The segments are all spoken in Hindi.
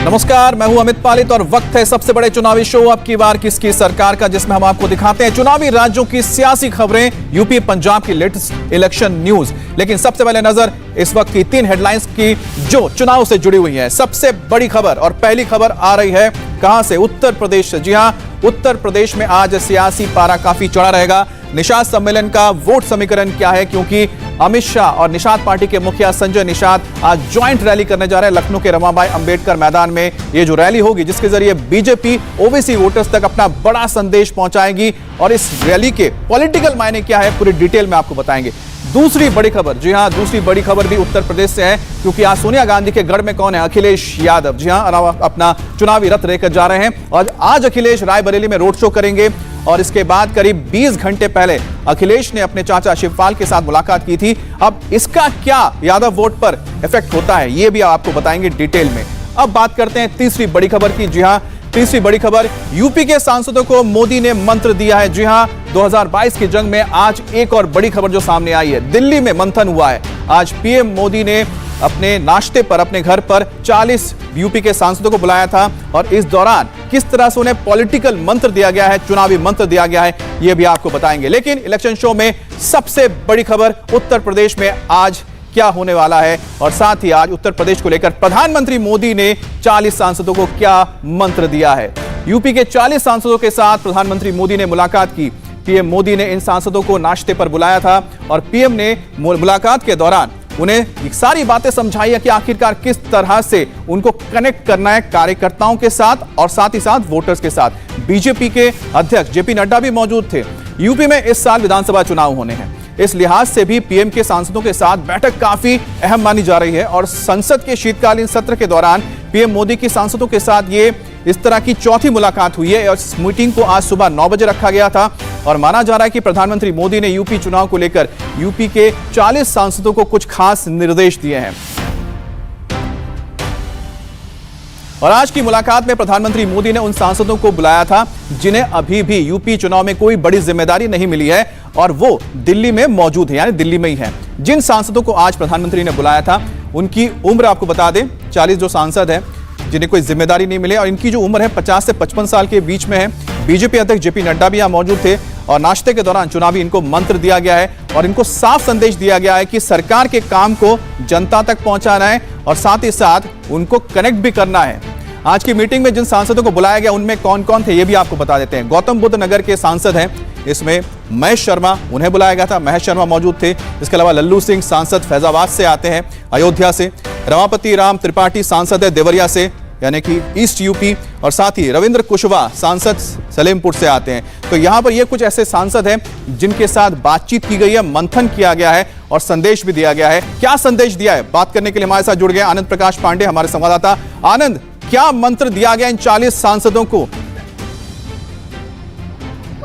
नमस्कार, मैं हूं अमित पालित और वक्त है सबसे बड़े चुनावी शो अब की बार किसकी सरकार का, जिसमें हम आपको दिखाते हैं चुनावी राज्यों की सियासी खबरें, यूपी पंजाब की लेटेस्ट इलेक्शन न्यूज। लेकिन सबसे पहले नजर इस वक्त की 3 हेडलाइंस की जो चुनाव से जुड़ी हुई है। सबसे बड़ी खबर और पहली खबर आ रही है कहां से? उत्तर प्रदेश से। जी हां, उत्तर प्रदेश में आज सियासी पारा काफी चढ़ा रहेगा। निषाद सम्मेलन का वोट समीकरण क्या है, क्योंकि अमित शाह और निषाद पार्टी के मुखिया संजय निषाद आज ज्वाइंट रैली करने जा रहे हैं लखनऊ के रमाबाई अंबेडकर मैदान में। ये जो रैली होगी जिसके जरिए बीजेपी ओबीसी वोटर्स तक अपना बड़ा संदेश पहुंचाएगी और इस रैली के पॉलिटिकल मायने क्या है पूरी डिटेल में आपको बताएंगे। दूसरी बड़ी खबर, जी हां, दूसरी बड़ी खबर भी उत्तर प्रदेश से है, क्योंकि आज सोनिया गांधी के गढ़ में कौन है? अखिलेश यादव। जी हां, अपना चुनावी रथ लेकर जा रहे हैं और आज अखिलेश रायबरेली में रोड शो करेंगे। और इसके बाद करीब 20 घंटे पहले अखिलेश ने अपने चाचा शिवपाल के साथ मुलाकात की थी। अब इसका क्या यादव वोट पर इफेक्ट होता है, यह भी आपको बताएंगे डिटेल में। अब बात करते हैं तीसरी बड़ी खबर की। जी हां, तीसरी बड़ी खबर, यूपी के सांसदों को मोदी ने मंत्र दिया है। जी हां, 2022 की जंग में आज एक और बड़ी खबर जो सामने आई है, दिल्ली में मंथन हुआ है। आज पीएम मोदी ने अपने नाश्ते पर अपने घर पर 40 यूपी के सांसदों को बुलाया था और इस दौरान किस तरह से उन्हें पॉलिटिकल मंत्र दिया गया है, चुनावी मंत्र दिया गया है, यह भी आपको बताएंगे। लेकिन इलेक्शन शो में सबसे बड़ी खबर, उत्तर प्रदेश में आज क्या होने वाला है और साथ ही आज उत्तर प्रदेश को लेकर प्रधानमंत्री मोदी ने 40 सांसदों को क्या मंत्र दिया है। यूपी के 40 सांसदों के साथ प्रधानमंत्री मोदी ने मुलाकात की। पीएम मोदी ने इन सांसदों को नाश्ते पर बुलाया था और पीएम ने मुलाकात के दौरान उन्हें एक सारी बातें समझाई है कि आखिरकार किस तरह से उनको कनेक्ट करना है कार्यकर्ताओं के साथ और साथ ही साथ वोटर्स के साथ। बीजेपी के अध्यक्ष जेपी नड्डा भी मौजूद थे। यूपी में इस साल विधानसभा चुनाव होने हैं, इस लिहाज से भी पीएम के सांसदों के साथ बैठक काफी अहम मानी जा रही है और संसद के शीतकालीन सत्र के दौरान पीएम मोदी की सांसदों के साथ ये इस तरह की चौथी मुलाकात हुई है और इस मीटिंग को आज सुबह 9 बजे रखा गया था और माना जा रहा है कि प्रधानमंत्री मोदी ने यूपी चुनाव को लेकर यूपी के 40 सांसदों को कुछ खास निर्देश दिए हैं। और आज की मुलाकात में प्रधानमंत्री मोदी ने उन सांसदों को बुलाया था जिन्हें अभी भी यूपी चुनाव में कोई बड़ी जिम्मेदारी नहीं मिली है और वो दिल्ली में मौजूद है, यानी दिल्ली में ही है। जिन सांसदों को आज प्रधानमंत्री ने बुलाया था उनकी उम्र आपको बता दें, 40 जो सांसद हैं जिन्हें कोई जिम्मेदारी नहीं मिली और इनकी जो उम्र है 50 से 55 साल के बीच में है। बीजेपी अध्यक्ष जेपी नड्डा भी यहां मौजूद थे और नाश्ते के दौरान चुनावी इनको मंत्र दिया गया है और इनको साफ संदेश दिया गया है कि सरकार के काम को जनता तक पहुंचाना है और साथ ही साथ उनको कनेक्ट भी करना है। आज की मीटिंग में जिन सांसदों को बुलाया गया उनमें कौन कौन थे ये भी आपको बता देते हैं। गौतम बुद्ध नगर के सांसद हैं, इसमें महेश शर्मा, उन्हें बुलाया गया था, महेश शर्मा मौजूद थे। इसके अलावा लल्लू सिंह सांसद फैजाबाद से आते हैं, अयोध्या से। रमापति राम त्रिपाठी सांसद है देवरिया से, यानी कि ईस्ट यूपी, और साथ ही रविंद्र कुशवाहा सांसद सलेमपुर से आते हैं। तो यहां पर ये कुछ ऐसे सांसद हैं जिनके साथ बातचीत की गई है, मंथन किया गया है और संदेश भी दिया गया है। क्या संदेश दिया है, बात करने के लिए हमारे साथ जुड़ गए आनंद प्रकाश पांडे, हमारे संवाददाता। आनंद, क्या मंत्र दिया गया इन 40 सांसदों को?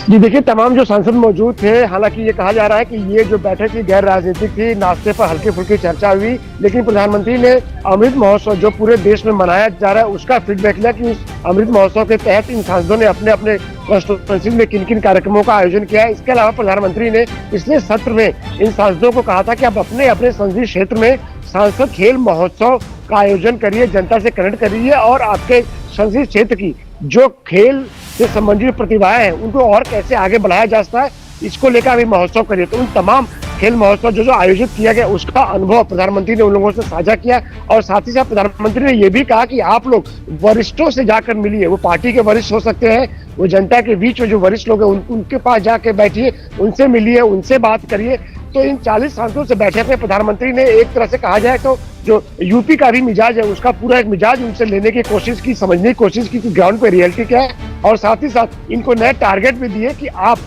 जी देखिए, तमाम जो सांसद मौजूद थे, हालांकि ये कहा जा रहा है कि ये जो बैठक थी गैर राजनीतिक थी, नाश्ते पर हल्की फुल्की चर्चा हुई, लेकिन प्रधानमंत्री ने अमृत महोत्सव जो पूरे देश में मनाया जा रहा है उसका फीडबैक लिया कि उस अमृत महोत्सव के तहत इन सांसदों ने अपने अपने कॉन्स्टिट्यूएंसी में किन किन कार्यक्रमों का आयोजन किया है। इसके अलावा प्रधानमंत्री ने पिछले सत्र में इन सांसदों को कहा था कि आप अपने अपने संसदीय क्षेत्र में सांसद खेल महोत्सव का आयोजन करिए, जनता से कनेक्ट करिए और आपके संसदीय क्षेत्र की जो खेल से संबंधित प्रतिभाएं हैं उनको और कैसे आगे बढ़ाया जा सकता है, इसको लेकर अभी महोत्सव करिए। तो उन तमाम खेल महोत्सव जो आयोजित किया गया उसका अनुभव प्रधानमंत्री ने उन लोगों से साझा किया और साथ ही साथ प्रधानमंत्री ने यह भी कहा कि आप लोग वरिष्ठों से जाकर मिलिए। वो पार्टी के वरिष्ठ हो सकते हैं, वो जनता के बीच में जो वरिष्ठ लोग हैं उनके पास जाके बैठिए, उनसे मिलिए, उनसे बात करिए। तो इन 40 सांसदों से बैठक में प्रधानमंत्री ने एक तरह से कहा जाए तो जो यूपी का भी मिजाज है उसका पूरा एक मिजाज उनसे लेने की कोशिश की, समझने की कोशिश की कि ग्राउंड पे रियलिटी क्या है और साथ ही साथ इनको नए टारगेट भी दिए कि आप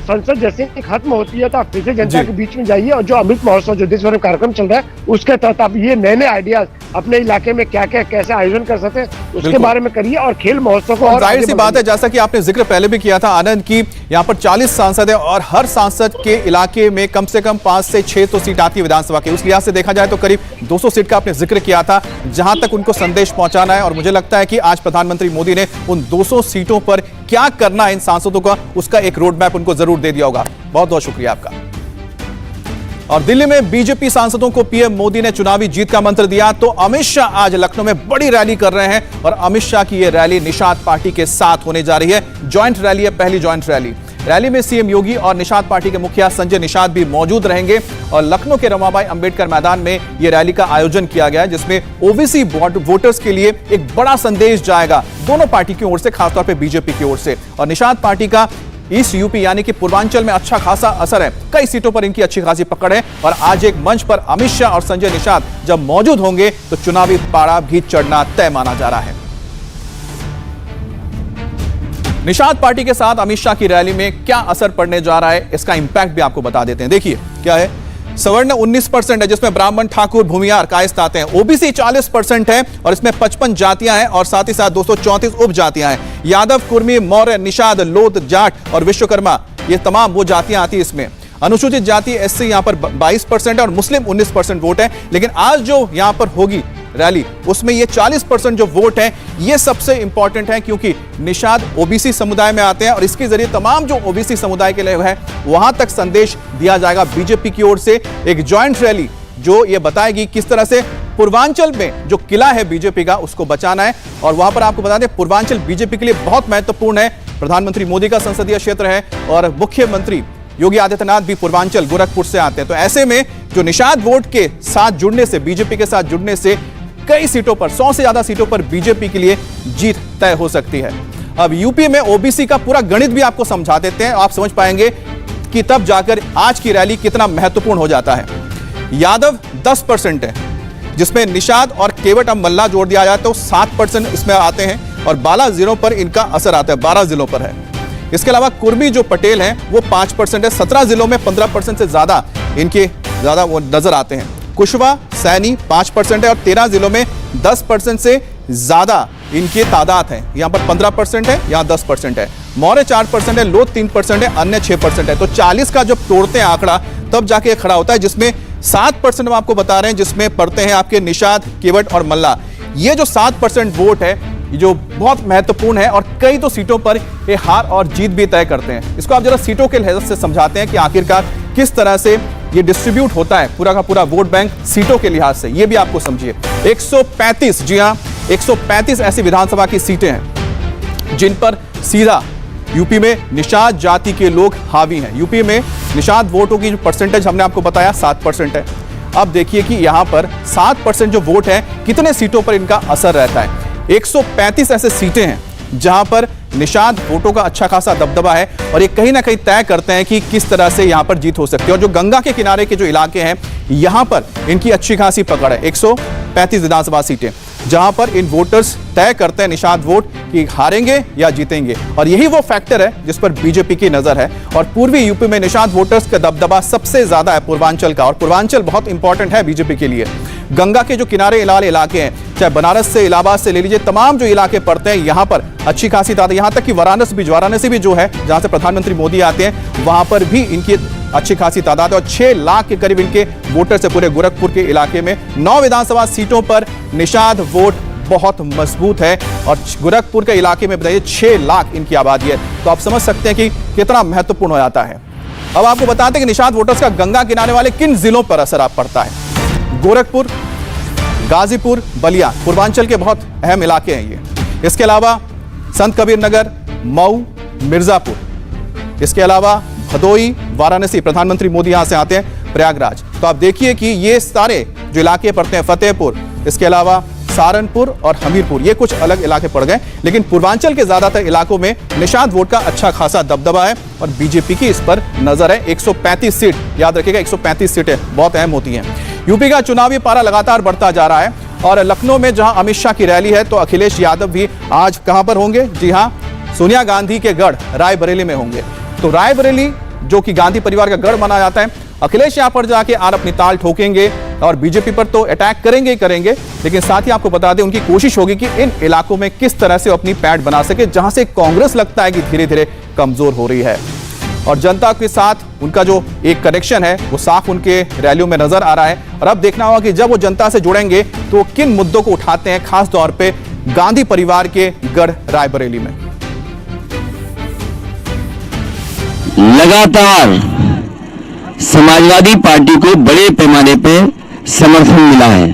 संसद जैसे खत्म होती है तो आप फिर से जनता के बीच में जाइए और जो अमृत महोत्सव जो देश भर में कार्यक्रम चल रहा है उसके तहत आप ये नए नए आइडियाज अपने इलाके में क्या क्या कैसे आयोजन कर सकते हैं उसके बारे में करिए और खेल महोत्सव को। और जाहिर सी बात है, जैसा कि आपने जिक्र पहले भी किया था आनंद की, यहाँ पर 40 सांसद है और हर सांसद के इलाके में कम से कम 5 से 6 तो सीट आती है विधानसभा की। उस लिहाज से देखा जाए तो करीब 200 सीट का आपने जिक्र किया था जहां तक उनको संदेश पहुंचाना है और मुझे लगता है कि आज प्रधानमंत्री मोदी ने उन 200 सीटों पर क्या करना है इन सांसदों का, उसका एक रोड मैप उनको जरूर दे दिया होगा। बहुत बहुत शुक्रिया आपका। और दिल्ली में बीजेपी सांसदों को पीएम मोदी ने चुनावी जीत का मंत्र दिया, तो अमित शाह आज लखनऊ में बड़ी रैली कर रहे हैं और अमित शाह की यह रैली निषाद पार्टी के साथ होने जा रही है। ज्वाइंट रैली है, पहली ज्वाइंट रैली में सीएम योगी और निषाद पार्टी के मुखिया संजय निषाद भी मौजूद रहेंगे और लखनऊ के रमाबाई अंबेडकर मैदान में यह रैली का आयोजन किया गया है, जिसमें ओबीसी वोटर्स के लिए एक बड़ा संदेश जाएगा दोनों पार्टी की ओर से, खासतौर पर बीजेपी की ओर से। और निषाद पार्टी का ईस्ट यूपी यानी कि पूर्वांचल में अच्छा खासा असर है, कई सीटों पर इनकी अच्छी खासी पकड़ है और आज एक मंच पर अमित शाह और संजय निषाद जब मौजूद होंगे तो चुनावी पारा भी चढ़ना तय माना जा रहा है। निषाद पार्टी के साथ अमित शाह की रैली में क्या असर पड़ने जा रहा है, इसका इंपैक्ट भी आपको बता देते हैं। देखिए क्या है, सवर्ण 19% है, जिसमें ब्राह्मण, ठाकुर, भूमियार, कायस्थ आते हैं। ओबीसी 40% है और इसमें 55 जातियां हैं और साथ ही साथ 234 उपजातियां हैं। यादव, कुर्मी, मौर्य, निषाद, लोध, जाट और विश्वकर्मा, ये तमाम वो जातियां आती है इसमें। अनुसूचित जाति एससी यहां पर 22% है और मुस्लिम 19% वोट है। लेकिन आज जो यहां पर होगी रैली, उसमें ये 40% जो वोट है ये सबसे इंपॉर्टेंट है, क्योंकि निषाद ओबीसी समुदाय में आते हैं और इसके जरिए तमाम जो ओबीसी समुदाय के लिए है वहां तक संदेश दिया जाएगा बीजेपी की ओर से। एक ज्वाइंट रैली जो ये बताएगी किस तरह से पूर्वांचल में जो किला है बीजेपी का उसको बचाना है। और वहां पर आपको बता दें, पूर्वांचल बीजेपी के लिए बहुत महत्वपूर्ण है। प्रधानमंत्री मोदी का संसदीय क्षेत्र है और मुख्यमंत्री योगी आदित्यनाथ भी पूर्वांचल गोरखपुर से आते हैं। तो ऐसे में जो निषाद वोट के साथ जुड़ने से, बीजेपी के साथ जुड़ने से कई सीटों पर, 100 से ज्यादा सीटों पर बीजेपी के लिए जीत तय हो सकती है। अब यूपी में ओबीसी का पूरा गणित भी आपको समझा देते हैं, आप समझ पाएंगे कि तब जाकर आज की रैली कितना महत्वपूर्ण हो जाता है। यादव 10% है, जिसमें निषाद और केवट अब मल्ला जोड़ दिया जाए तो 7% इसमें आते हैं और 12 जिलों पर इनका असर आता है, 12 जिलों पर है। इसके अलावा कुर्मी जो पटेल हैं वो 5% है, 17 जिलों में 15% से ज्यादा इनके वो नजर आते हैं। कुशवा, सैनी 5% है और 13 जिलों में 10% से ज्यादा इनकी तादाद है। यहां पर 15% है, यहां 10% है। मौर्य 4% है, लोध 3% है, अन्य 6% है। तो 40 का जब तोड़ते हैं आंकड़ा तब जाके खड़ा होता है, जिसमें 7% हम आपको बता रहे हैं, जिसमें पड़ते हैं आपके निषाद, केवट और मल्ला। ये जो 7% वोट है जो बहुत महत्वपूर्ण है और कई तो सीटों पर ये हार और जीत भी तय करते हैं। इसको आप जरा सीटों के लिहाज से समझाते हैं कि आखिरकार किस तरह से ये डिस्ट्रीब्यूट होता है पूरा का पूरा वोट बैंक सीटों के लिहाज से, ये भी आपको समझिए। 135, जी हां, 135 ऐसी विधानसभा की सीटें हैं जिन पर सीधा यूपी में निषाद जाति के लोग हावी हैं। यूपी में निषाद वोटों की जो परसेंटेज हमने आपको बताया 7% है। अब देखिए कि यहां पर 7% जो वोट है कितने सीटों पर इनका असर रहता है। 135 ऐसे सीटें हैं जहां पर निषाद वोटों का अच्छा खासा दबदबा है और ये कहीं ना कहीं तय करते हैं कि किस तरह से यहां पर जीत हो सकती है। और जो गंगा के किनारे के जो इलाके हैं यहां पर इनकी अच्छी खासी पकड़ है। 135 विधानसभा सीटें जहां पर इन वोटर्स तय करते हैं निषाद वोट कि हारेंगे या जीतेंगे, और यही वो फैक्टर है जिस पर बीजेपी की नजर है। और पूर्वी यूपी में निषाद वोटर्स का दबदबा सबसे ज्यादा है पूर्वांचल का, और पूर्वांचल बहुत इंपॉर्टेंट है बीजेपी के लिए। गंगा के जो किनारे वाले इलाके हैं, चाहे बनारस से, इलाहाबाद से ले लीजिए, तमाम जो इलाके पड़ते हैं यहां पर अच्छी खासी तादाद, यहां तक कि वाराणसी भी जो है जहां से प्रधानमंत्री मोदी आते हैं वहां पर भी इनकी अच्छी खासी तादाद है और 6 लाख के करीब इनके वोटर्स है पूरे गोरखपुर के इलाके में। 9 विधानसभा सीटों पर निषाद वोट बहुत मजबूत है और गोरखपुर के इलाके में बताइए 6 लाख इनकी आबादी है, तो आप समझ सकते हैं कि कितना महत्वपूर्ण हो जाता है। अब आपको बताते हैं कि निषाद वोटर्स का गंगा किनारे वाले किन जिलों पर असर पड़ता है। गोरखपुर, गाजीपुर, बलिया पूर्वांचल के बहुत अहम इलाके हैं ये। इसके अलावा संत कबीर नगर, मऊ, मिर्जापुर, इसके अलावा भदोई, वाराणसी, प्रधानमंत्री मोदी यहां से आते हैं, प्रयागराज। तो आप देखिए कि ये सारे जो इलाके पड़ते हैं, फतेहपुर, इसके अलावा सहारनपुर और हमीरपुर, ये कुछ अलग इलाके पड़ गए, लेकिन पूर्वांचल के ज्यादातर इलाकों में निषाद वोट का अच्छा खासा दबदबा है और बीजेपी की इस पर नजर है। 135 सीट, याद रखिएगा 135 सीटें बहुत अहम होती हैं। यूपी का चुनावी पारा लगातार बढ़ता जा रहा है और लखनऊ में जहां अमित शाह की रैली है तो अखिलेश यादव भी आज कहां पर होंगे? जी हां, सोनिया गांधी के गढ़ रायबरेली में होंगे। तो रायबरेली जो कि गांधी परिवार का गढ़ माना जाता है, अखिलेश यहां पर जाके आज अपनी ताल ठोकेंगे और बीजेपी पर तो अटैक करेंगे ही करेंगे, लेकिन साथ ही आपको बता दें उनकी कोशिश होगी कि इन इलाकों में किस तरह से अपनी पैठ बना सके जहां से कांग्रेस लगता है कि धीरे धीरे कमजोर हो रही है। और जनता के साथ उनका जो एक कनेक्शन है वो साफ उनके रैलियों में नजर आ रहा है। और अब देखना होगा कि जब वो जनता से जुड़ेंगे तो किन मुद्दों को उठाते हैं, खास तौर पे गांधी परिवार के गढ़ रायबरेली में। लगातार समाजवादी पार्टी को बड़े पैमाने पर समर्थन मिला है।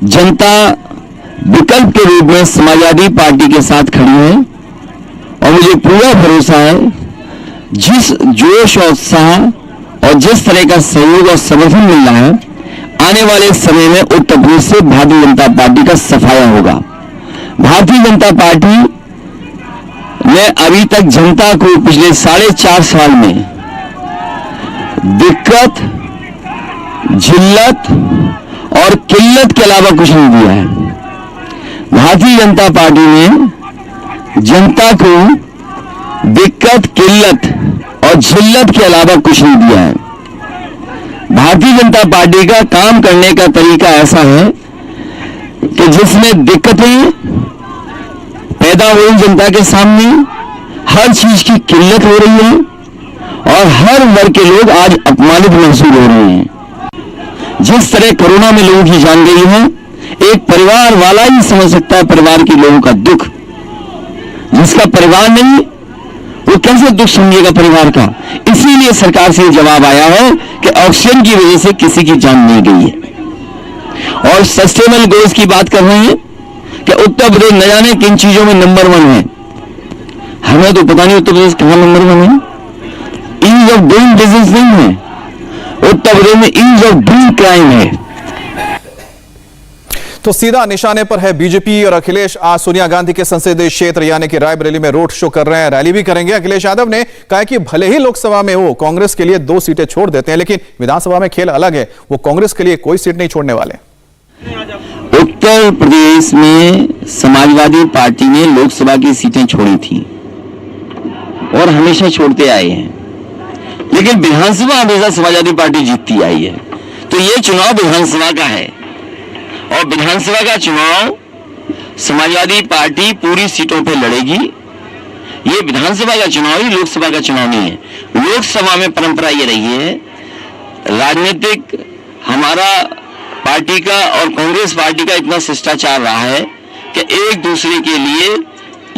जनता विकल्प के रूप में समाजवादी पार्टी के साथ खड़ी है और मुझे पूरा भरोसा है जिस जोश और उत्साह और जिस तरह का सहयोग और समर्थन मिल रहा है, आने वाले समय में उत्तर प्रदेश से भारतीय जनता पार्टी का सफाया होगा। भारतीय जनता पार्टी ने अभी तक जनता को पिछले 4.5 साल में दिक्कत, जिल्लत और किल्लत के अलावा कुछ नहीं दिया है। भारतीय जनता पार्टी ने जनता को दिक्कत, किल्लत और जिल्लत के अलावा कुछ नहीं दिया है। भारतीय जनता पार्टी का काम करने का तरीका ऐसा है कि जिसमें दिक्कतें पैदा हो रही जनता के सामने, हर चीज की किल्लत हो रही है और हर वर्ग के लोग आज अपमानित महसूस हो रहे हैं। जिस तरह कोरोना में लोगों की जान गई है, एक परिवार वाला ही समझ सकता है परिवार के लोगों का दुख। जिसका परिवार नहीं वो कैसे दुख समझेगा परिवार का। इसीलिए सरकार से जवाब आया है कि ऑक्सीजन की वजह से किसी की जान नहीं गई है। और सस्टेनेबल गोल्स की बात कर रहे हैं कि उत्तर प्रदेश न जाने किन चीजों में नंबर 1 है। हमें तो पता नहीं उत्तर प्रदेश कहां नंबर 1 है। ईज ऑफ डूइंग बिजनेस नहीं है, उत्तर प्रदेश में ईज ऑफ डूइंग क्राइम है। तो सीधा निशाने पर है बीजेपी और अखिलेश आज सोनिया गांधी के संसदीय क्षेत्र यानी कि रायबरेली में रोड शो कर रहे हैं, रैली भी करेंगे। अखिलेश यादव ने कहा कि भले ही लोकसभा में वो कांग्रेस के लिए 2 सीटें छोड़ देते हैं, लेकिन विधानसभा में खेल अलग है, वो कांग्रेस के लिए कोई सीट नहीं छोड़ने वाले। उत्तर प्रदेश में समाजवादी पार्टी ने लोकसभा की सीटें छोड़ी थी और हमेशा छोड़ते आए हैं, लेकिन विधानसभा हमेशा समाजवादी पार्टी जीतती आई है। तो ये चुनाव विधानसभा का है और विधानसभा का चुनाव समाजवादी पार्टी पूरी सीटों पे लड़ेगी। ये विधानसभा का चुनाव ही लोकसभा का चुनाव नहीं है। लोकसभा में परंपरा ये रही है, राजनीतिक हमारा पार्टी का और कांग्रेस पार्टी का इतना शिष्टाचार रहा है कि एक दूसरे के लिए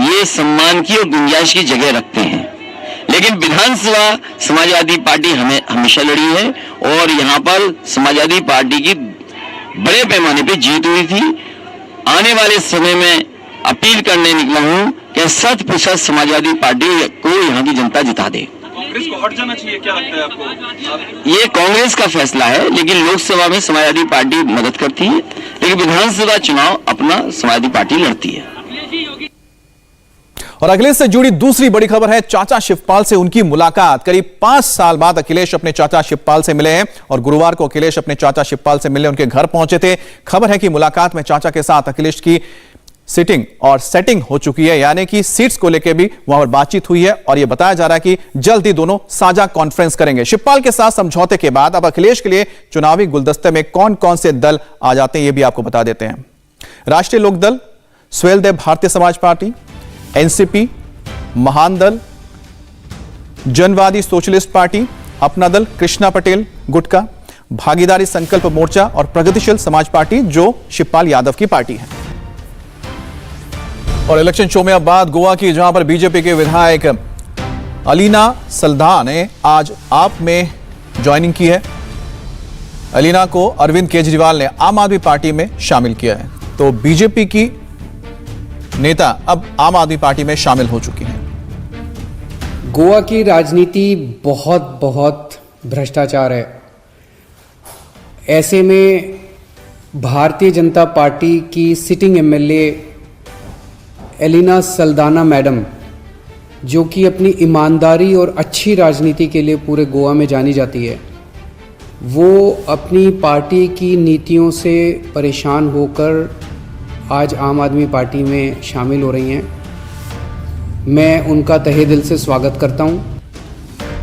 ये सम्मान की और गुंजाइश की जगह रखते हैं। लेकिन विधानसभा समाजवादी पार्टी हमेशा लड़ी है और यहाँ पर समाजवादी पार्टी की बड़े पैमाने पे जीत हुई थी। आने वाले समय में अपील करने निकला हूं कि 100% समाजवादी पार्टी को यहाँ की जनता जिता दे। कांग्रेस को हट जाना चाहिए, क्या लगता है आपको? ये कांग्रेस का फैसला है, लेकिन लोकसभा में समाजवादी पार्टी मदद करती है, लेकिन विधानसभा चुनाव अपना समाजवादी पार्टी लड़ती है। और अखिलेश से जुड़ी दूसरी बड़ी खबर है चाचा शिवपाल से उनकी मुलाकात। करीब 5 साल बाद अखिलेश अपने चाचा शिवपाल से मिले हैं और गुरुवार को अखिलेश अपने चाचा शिवपाल से मिलने उनके घर पहुंचे थे। खबर है कि मुलाकात में चाचा के साथ अखिलेश की सिटिंग और सेटिंग हो चुकी है, यानी कि सीट्स को लेकर भी वहां पर बातचीत हुई है और यह बताया जा रहा है कि जल्द ही दोनों साझा कॉन्फ्रेंस करेंगे। शिवपाल के साथ समझौते के बाद अब अखिलेश के लिए चुनावी गुलदस्ते में कौन कौन से दल आ जाते हैं, यह भी आपको बता देते हैं। राष्ट्रीय लोकदल, स्वैलदेव भारतीय समाज पार्टी, एनसीपी, महान दल, जनवादी सोशलिस्ट पार्टी, अपना दल, कृष्णा पटेल गुटका, भागीदारी संकल्प मोर्चा और प्रगतिशील समाज पार्टी जो शिवपाल यादव की पार्टी है। और इलेक्शन शो में अब बात गोवा की, जहां पर बीजेपी के विधायक अलीना सल्दा ने आज आप में ज्वाइनिंग की है। अलीना को अरविंद केजरीवाल ने आम आदमी पार्टी में शामिल किया है, तो बीजेपी की नेता अब आम आदमी पार्टी में शामिल हो चुकी हैं। गोवा की राजनीति बहुत भ्रष्टाचार है। ऐसे में भारतीय जनता पार्टी की sitting MLA Alina Saldanha madam, जो कि अपनी ईमानदारी और अच्छी राजनीति के लिए पूरे गोवा में जानी जाती है, वो अपनी पार्टी की नीतियों से परेशान होकर आज आम आदमी पार्टी में शामिल हो रही हैं। मैं उनका तहे दिल से स्वागत करता हूं।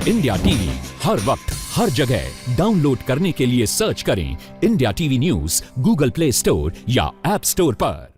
इंडिया टीवी हर वक्त हर जगह डाउनलोड करने के लिए सर्च करें India TV news Google play store या ऐप स्टोर पर।